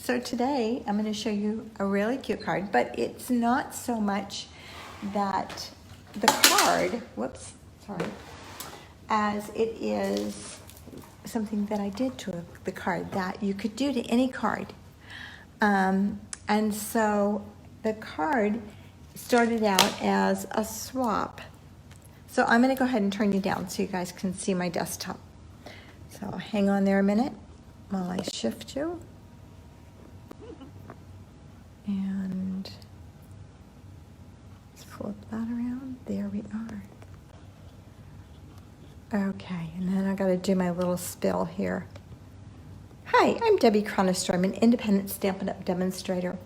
So today I'm going to show you a really cute card, but it's not so much that the card, as it is something that I did to the card that you could do to any card. And so the card started out as a swap. So I'm going to go ahead and turn you down so you guys can see my desktop. So hang on there a minute while I shift you. And let's flip that around. There we are. Okay, and then I got to do my little spill here. Hi, I'm Debbie Cronister. I'm an independent Stampin' Up! Demonstrator.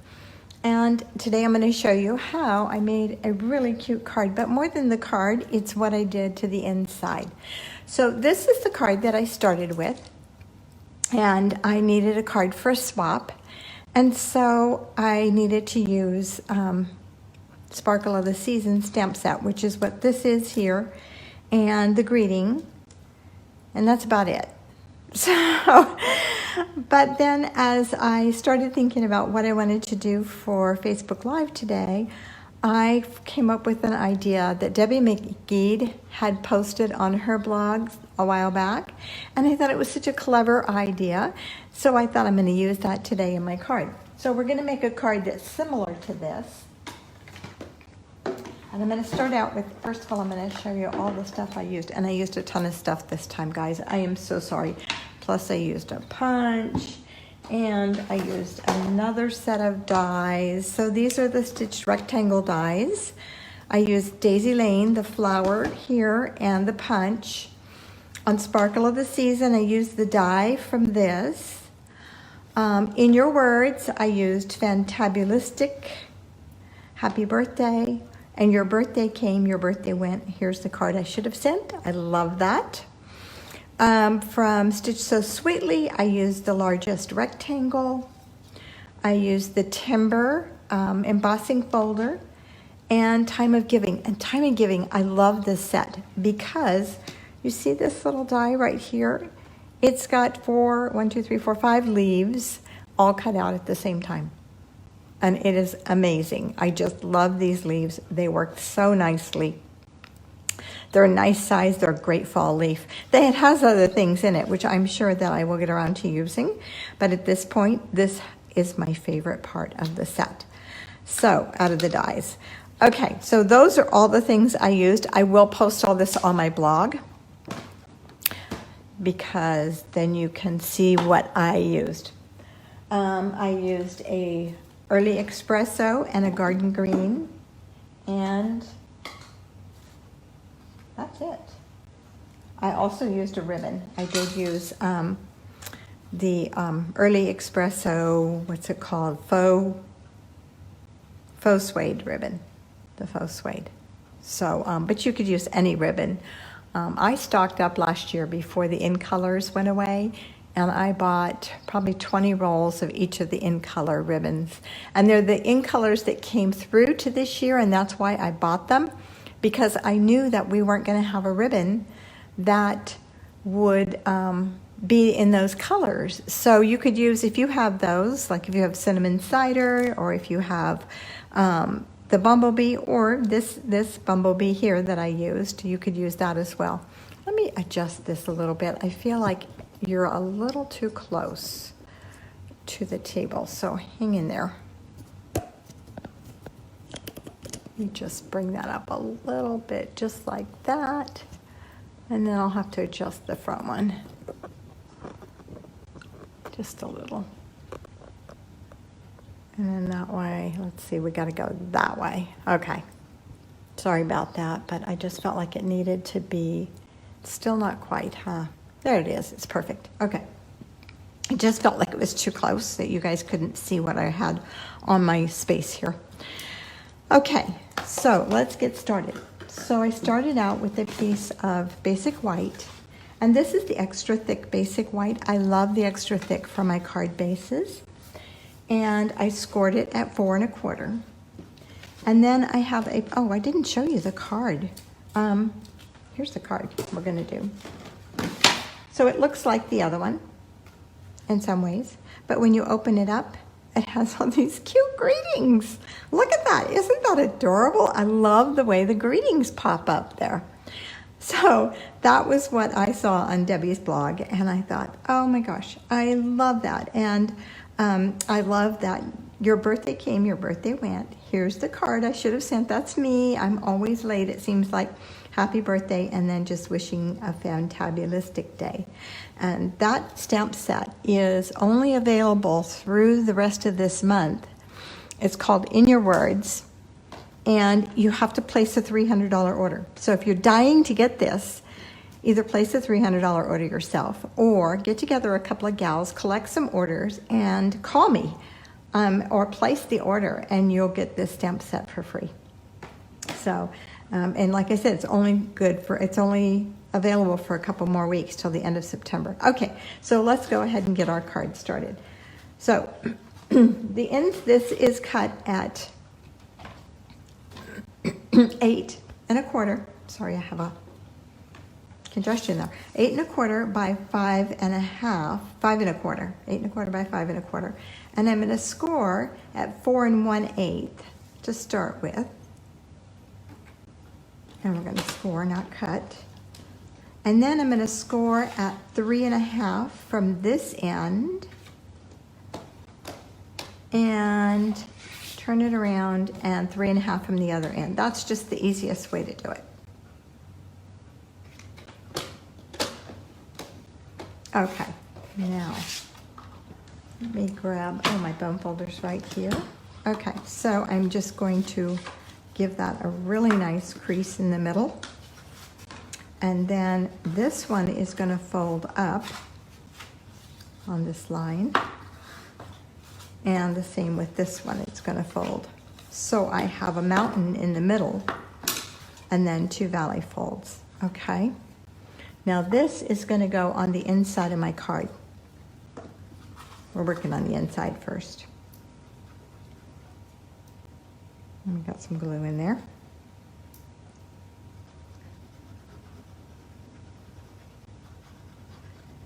And today I'm going to show you how I made a really cute card. But more than the card, it's what I did to the inside. So this is the card that I started with. And I needed a card for a swap. And so I needed to use Sparkle of the Season stamp set, which is what this is here, and the greeting, and that's about it. So, but then as I started thinking about what I wanted to do for Facebook Live today, I came up with an idea that Debbie McGee had posted on her blog a while back, and I thought it was such a clever idea, so I thought I'm going to use that today in my card. So we're going to make a card that's similar to this, and I'm going to start out with, first of all, I'm going to show you all the stuff I used, and I used a ton of stuff this time, guys. I am so sorry. Plus I used a punch, and I used another set of dies. So these are the stitched rectangle dies. I used Daisy Lane, the flower here, and the punch. On Sparkle of the Season, I used the die from this. In Your Words, I used Fantabulistic, Happy Birthday, and Your Birthday Came, Your Birthday Went. Here's the card I should have sent. I love that. From Stitch So Sweetly, I used the largest rectangle. I used the Timber embossing folder, and Time of Giving. And Time of Giving, I love this set because you see this little die right here? It's got 5 leaves all cut out at the same time. And it is amazing. I just love these leaves. They work so nicely. They're a nice size. They're a great fall leaf. It has other things in it, which I'm sure that I will get around to using. But at this point, this is my favorite part of the set. So, out of the dies. Okay, so those are all the things I used. I will post all this on my blog, because then you can see what I used. I used a early espresso and a garden green, and that's it. I also used a ribbon. I did use the early espresso, what's it called? Faux suede ribbon, the faux suede. So, but you could use any ribbon. I stocked up last year before the in colors went away, and I bought probably 20 rolls of each of the in color ribbons. And they're the in colors that came through to this year, and that's why I bought them, because I knew that we weren't going to have a ribbon that would be in those colors. So you could use, if you have those, like if you have cinnamon cider, or if you have the bumblebee, or this bumblebee here that I used, you could use that as well. Let me adjust this a little bit. I feel like you're a little too close to the table, so hang in there. You just bring that up a little bit, just like that, and then I'll have to adjust the front one just a little. And then that way, let's see, we got to go that way. Okay. Sorry about that, but I just felt like it needed to be still not quite, huh? There it is. It's perfect. Okay. It just felt like it was too close, that you guys couldn't see what I had on my space here. Okay, so let's get started. So I started out with a piece of basic white, and this is the extra thick basic white. I love the extra thick for my card bases. And I scored it at 4 1/4. And then I have I didn't show you the card. Here's the card we're gonna do. So it looks like the other one in some ways, but when you open it up, it has all these cute greetings. Look at that. Isn't that adorable? I love the way the greetings pop up there. So that was what I saw on Debbie's blog, and I thought, oh my gosh, I love that. And I love that your birthday came, your birthday went. Here's the card I should have sent. That's me. I'm always late, it seems like. Happy birthday, and then just wishing a fantabulistic day. And that stamp set is only available through the rest of this month. It's called In Your Words, and you have to place a $300 order. So if you're dying to get this, either place a $300 order yourself, or get together a couple of gals, collect some orders, and call me, or place the order, and you'll get this stamp set for free. So, and like I said, it's only available for a couple more weeks till the end of September. Okay, so let's go ahead and get our card started. So, this is cut at 8 1/4. Sorry, I have a congestion there. 8 1/4 by 5 1/2, 5 1/4, 8 1/4 by 5 1/4. And I'm going to score at 4 1/8 to start with. And we're going to score, not cut. And then I'm going to score at 3 1/2 from this end. And turn it around, and 3 1/2 from the other end. That's just the easiest way to do it. Okay, now let me grab, my bone folder's right here. Okay, so I'm just going to give that a really nice crease in the middle. And then this one is going to fold up on this line. And the same with this one, it's going to fold. So I have a mountain in the middle and then 2 valley folds, okay? Now this is going to go on the inside of my card. We're working on the inside first. We got some glue in there.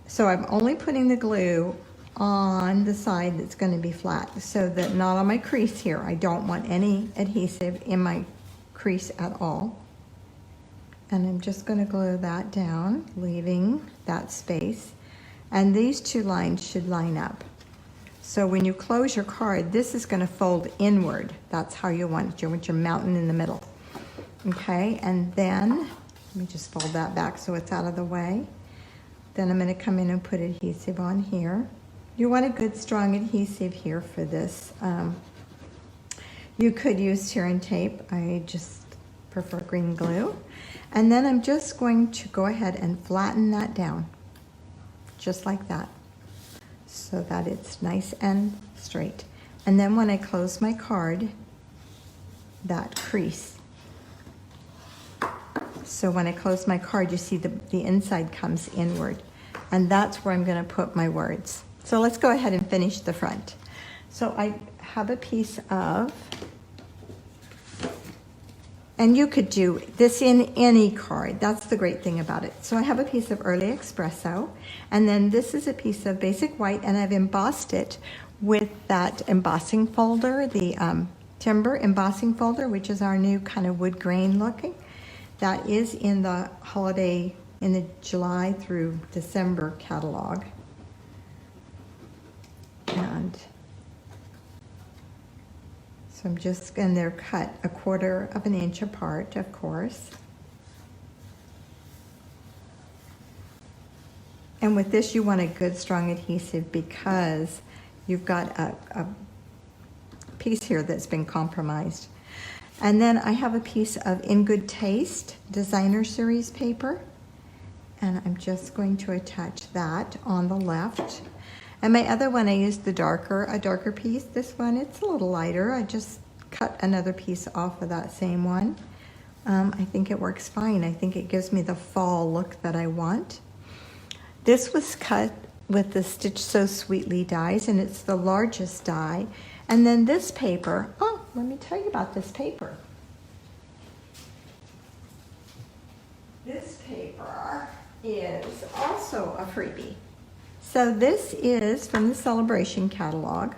So I'm only putting the glue on the side that's going to be flat, so that not on my crease here. I don't want any adhesive in my crease at all. And I'm just going to glue that down, leaving that space. And these 2 lines should line up. So when you close your card, this is going to fold inward. That's how you want it. You want your mountain in the middle. Okay, and then, let me just fold that back so it's out of the way. Then I'm going to come in and put adhesive on here. You want a good strong adhesive here for this. You could use tear and tape. I just prefer green glue. And then I'm just going to go ahead and flatten that down, just like that, so that it's nice and straight. And then when I close my card, that crease. So when I close my card, you see the inside comes inward. And that's where I'm going to put my words. So let's go ahead and finish the front. So I have a piece of, and you could do this in any card. That's the great thing about it. So I have a piece of Early Espresso, and then this is a piece of Basic White, and I've embossed it with that embossing folder, the Timber embossing folder, which is our new kind of wood grain looking. That is in the holiday, in the July through December catalog. And so I'm just, and they're cut 1/4 of an inch apart, of course. And with this, you want a good strong adhesive because you've got a piece here that's been compromised. And then I have a piece of In Good Taste Designer Series paper. And I'm just going to attach that on the left. And my other one, I used a darker piece. This one, it's a little lighter. I just cut another piece off of that same one. I think it works fine. I think it gives me the fall look that I want. This was cut with the Stitch So Sweetly dies, and it's the largest die. And then this paper, let me tell you about this paper. This paper is also a freebie. So this is from the Celebration catalog,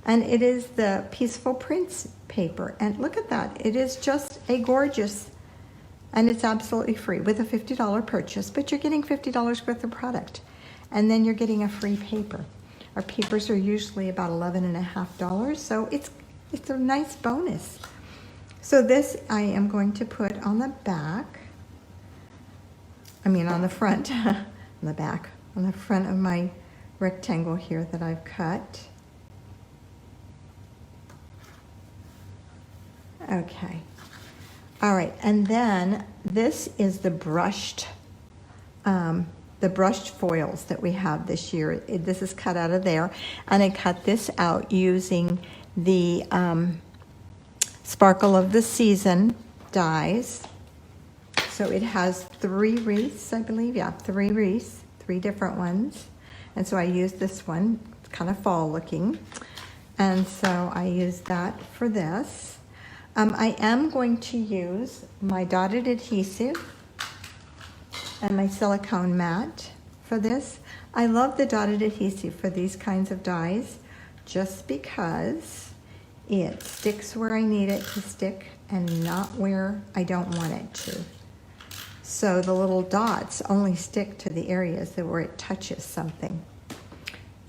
And it is the Peaceful Prince paper. And look at that. It is just a gorgeous, and it's absolutely free with a $50 purchase, but you're getting $50 worth of product. And then you're getting a free paper. Our papers are usually about $11.50, so it's a nice bonus. So this I am going to put on the back, on the front, on the back, on the front of my rectangle here that I've cut. Okay. All right, and then this is the brushed foils that we have this year. This is cut out of there, and I cut this out using the Sparkle of the Season dies. So it has 3 wreaths, I believe. Yeah, 3 wreaths, 3 different ones. And so I used this one. It's kind of fall looking. And so I used that for this. I am going to use my dotted adhesive and my silicone mat for this. I love the dotted adhesive for these kinds of dies just because it sticks where I need it to stick and not where I don't want it to. So the little dots only stick to the areas where it touches something.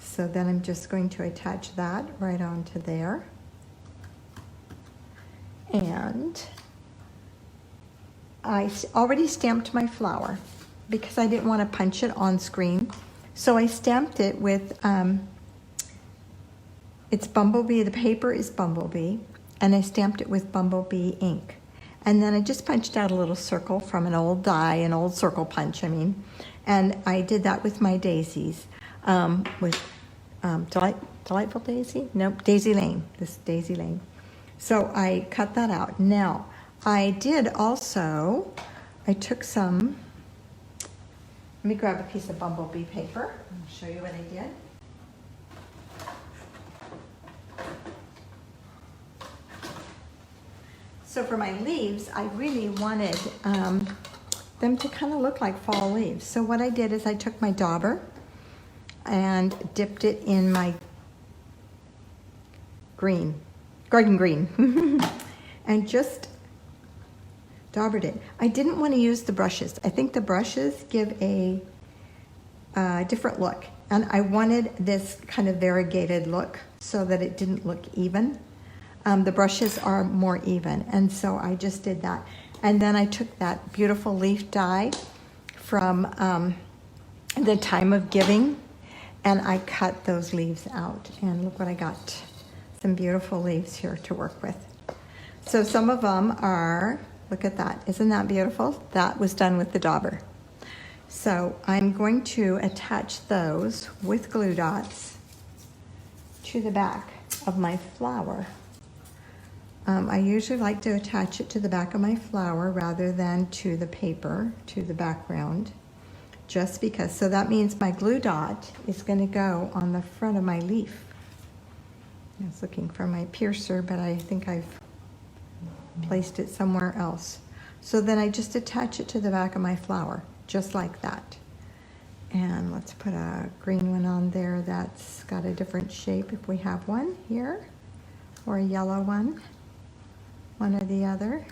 So then I'm just going to attach that right onto there. And I already stamped my flower because I didn't want to punch it on screen. So I stamped it with, it's Bumblebee, the paper is Bumblebee, and I stamped it with Bumblebee ink. And then I just punched out a little circle from an old die, an old circle punch, and I did that with my daisies, with Delightful Daisy? Nope, Daisy Lane, this Daisy Lane. So I cut that out. Now, I did also, I took some, let me grab a piece of Bumblebee paper. I'll show you what I did. So for my leaves, I really wanted them to kind of look like fall leaves. So what I did is I took my dauber and dipped it in my green, garden green, and just daubered it. I didn't want to use the brushes. I think the brushes give a different look, and I wanted this kind of variegated look so that it didn't look even. The brushes are more even, and so I just did that. And then I took that beautiful leaf die from the Time of Giving, and I cut those leaves out. And look what I got. Some beautiful leaves here to work with. So some of them are, look at that. Isn't that beautiful? That was done with the dauber. So I'm going to attach those with glue dots to the back of my flower. I usually like to attach it to the back of my flower rather than to the paper, to the background, just because. So that means my glue dot is going to go on the front of my leaf. I was looking for my piercer, but I think I've placed it somewhere else. So then I just attach it to the back of my flower, just like that. And let's put a green one on there that's got a different shape if we have one here, or a yellow one. One or the other.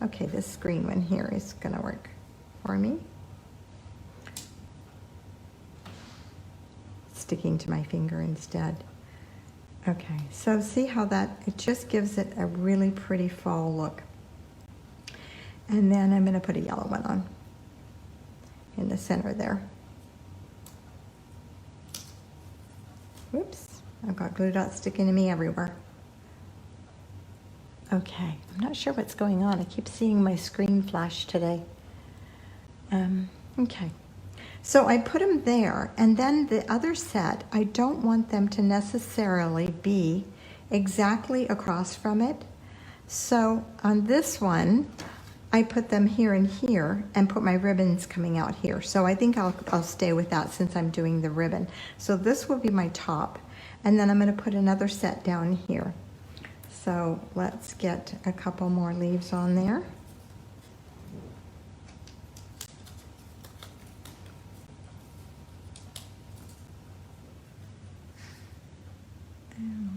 Okay, this green one here is going to work for me. Sticking to my finger instead. Okay, so see how that, it just gives it a really pretty fall look. And then I'm going to put a yellow one on in the center there. Whoops, I've got glue dots sticking to me everywhere. Okay, I'm not sure what's going on. I keep seeing my screen flash today. Okay, so I put them there, and then the other set, I don't want them to necessarily be exactly across from it. So on this one, I put them here and here and put my ribbons coming out here. So I think I'll stay with that since I'm doing the ribbon. So this will be my top, and then I'm going to put another set down here. So let's get a couple more leaves on there.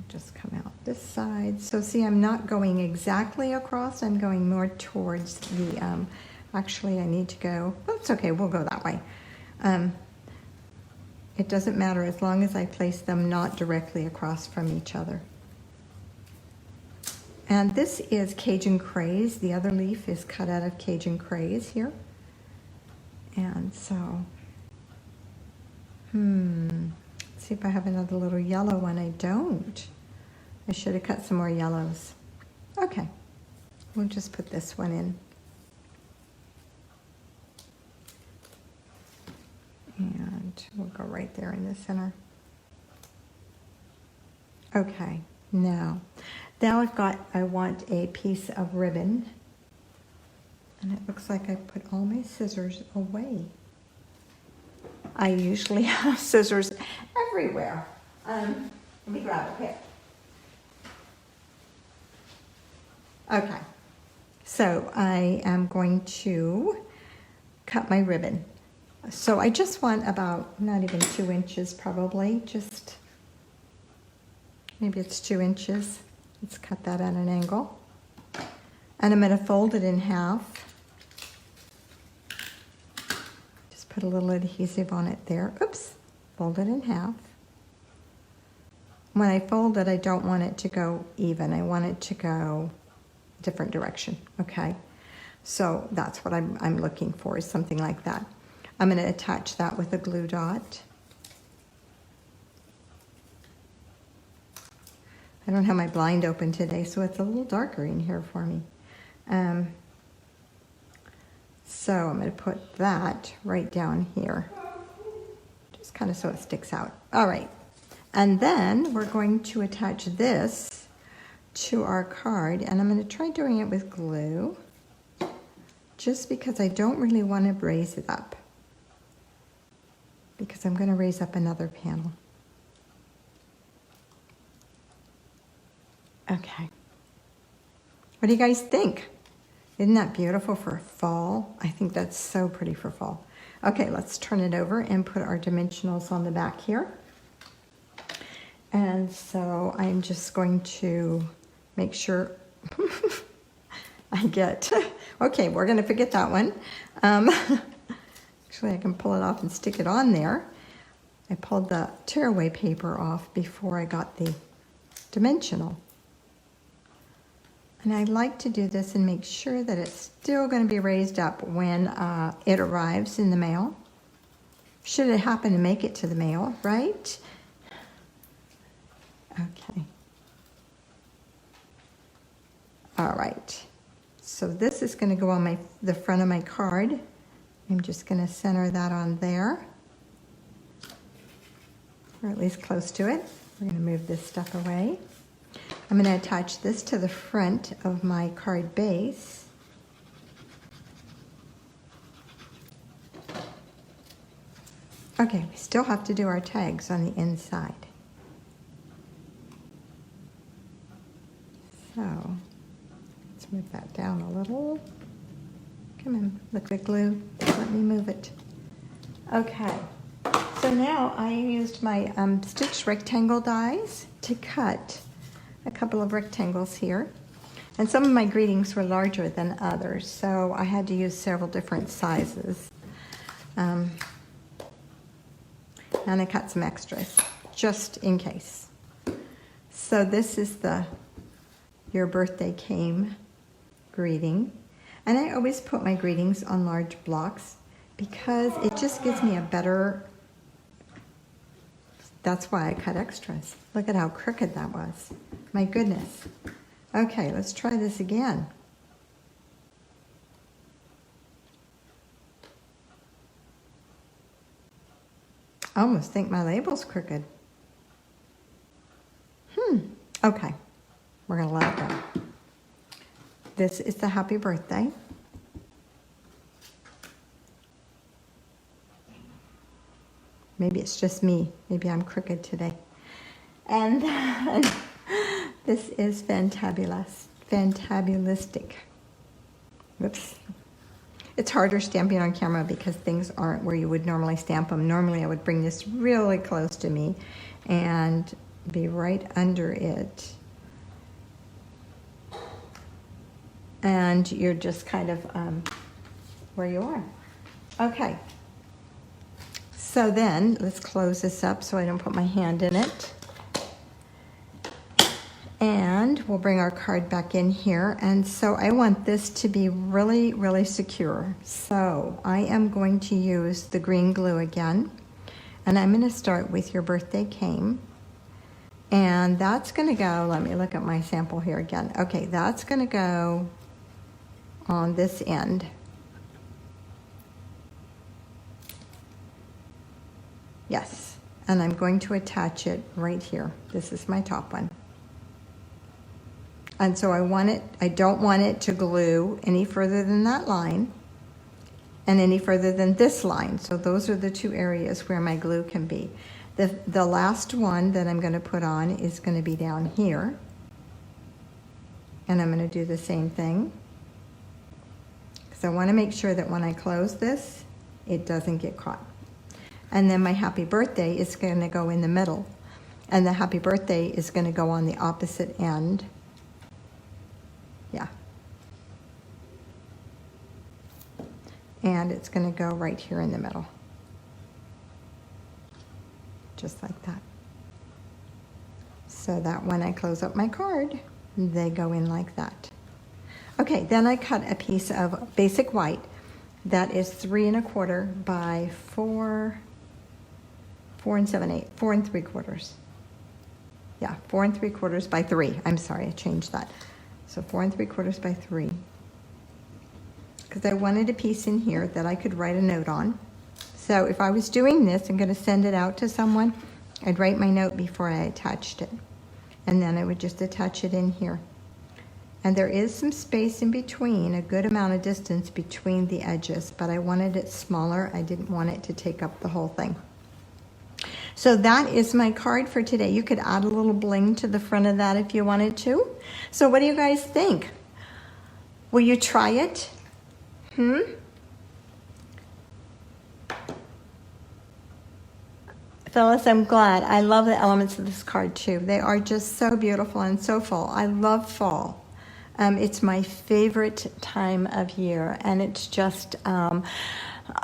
Just come out this side. So see, I'm not going exactly across. I'm going more towards the, actually I need to go, well, it's okay, we'll go that way. It doesn't matter as long as I place them not directly across from each other. And this is Cajun Craze. The other leaf is cut out of Cajun Craze here. And so, let's see if I have another little yellow one. I don't. I should have cut some more yellows. Okay, we'll just put this one in. And we'll go right there in the center. Okay, now I want a piece of ribbon. And it looks like I put all my scissors away. I usually have scissors everywhere. Let me grab a pair. Okay, so I am going to cut my ribbon. So I just want about, not even 2 inches probably, just, maybe it's 2 inches. Let's cut that at an angle. And I'm going to fold it in half. Just put a little adhesive on it there. Oops, fold it in half. When I fold it, I don't want it to go even. I want it to go a different direction, okay? So that's what I'm looking for, is something like that. I'm going to attach that with a glue dot. I don't have my blind open today, so it's a little darker in here for me. So I'm going to put that right down here, just kind of so it sticks out. All right, and then we're going to attach this to our card, and I'm going to try doing it with glue, just because I don't really want to raise it up, because I'm going to raise up another panel. Okay. What do you guys think? Isn't that beautiful for fall? I think that's so pretty for fall. Okay, let's turn it over and put our dimensionals on the back here. And so I'm just going to make sure I get, okay, we're going to forget that one. Actually, I can pull it off and stick it on there. I pulled the tearaway paper off before I got the dimensional. And I like to do this and make sure that it's still going to be raised up when it arrives in the mail. Should it happen to make it to the mail, right? Okay. All right. So this is going to go on the front of my card. I'm just going to center that on there, or at least close to it. We're going to move this stuff away. I'm going to attach this to the front of my card base. Okay, we still have to do our tags on the inside. So let's move that down a little. Come on, liquid glue, let me move it. Okay, so now I used my stitch rectangle dies to cut a couple of rectangles here. And some of my greetings were larger than others, so I had to use several different sizes. And I cut some extras, just in case. So this is the Your Birthday Came greeting. And I always put my greetings on large blocks because it just gives me a better, that's why I cut extras. Look at how crooked that was. My goodness. Okay, let's try this again. I almost think my label's crooked. Okay, we're gonna let it go. This is the happy birthday. Maybe it's just me. Maybe I'm crooked today. And then this is fantabulous, fantabulistic. Whoops. It's harder stamping on camera because things aren't where you would normally stamp them. Normally I would bring this really close to me and be right under it. And you're just kind of where you are. Okay. So then, let's close this up so I don't put my hand in it. And we'll bring our card back in here. And so I want this to be really, really secure. So I am going to use the green glue again. And I'm going to start with Your Birthday Came. And that's going to go, let me look at my sample here again. Okay, that's going to go on this end. Yes, and I'm going to attach it right here. This is my top one. And so I don't want it to glue any further than that line and any further than this line. So those are the two areas where my glue can be. The last one that I'm going to put on is going to be down here. And I'm going to do the same thing. Because I want to make sure that when I close this, it doesn't get caught. And then my happy birthday is going to go in the middle. And the happy birthday is going to go on the opposite end. Yeah. And it's going to go right here in the middle. Just like that. So that when I close up my card, they go in like that. Okay, then I cut a piece of basic white that is 3 1/4 by 4 7/8, 4 3/4. Yeah, 4 3/4 by 3. I'm sorry, I changed that. So 4 3/4 by 3. Because I wanted a piece in here that I could write a note on. So if I was doing this and going to send it out to someone, I'd write my note before I attached it. And then I would just attach it in here. And there is some space in between, a good amount of distance between the edges, but I wanted it smaller. I didn't want it to take up the whole thing. So that is my card for today. You could add a little bling to the front of that if you wanted to. So what do you guys think? Will you try it? Phyllis, I'm glad. I love the elements of this card too. They are just so beautiful and so full. I love fall. It's my favorite time of year, and it's just,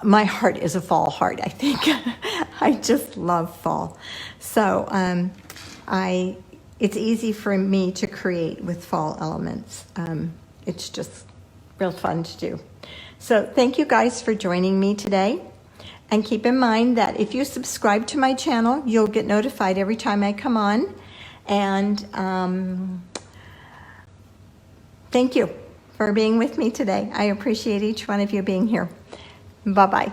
my heart is a fall heart, I think. I just love fall. So it's easy for me to create with fall elements. It's just real fun to do. So thank you guys for joining me today. And keep in mind that if you subscribe to my channel, you'll get notified every time I come on. And thank you for being with me today. I appreciate each one of you being here. Bye-bye.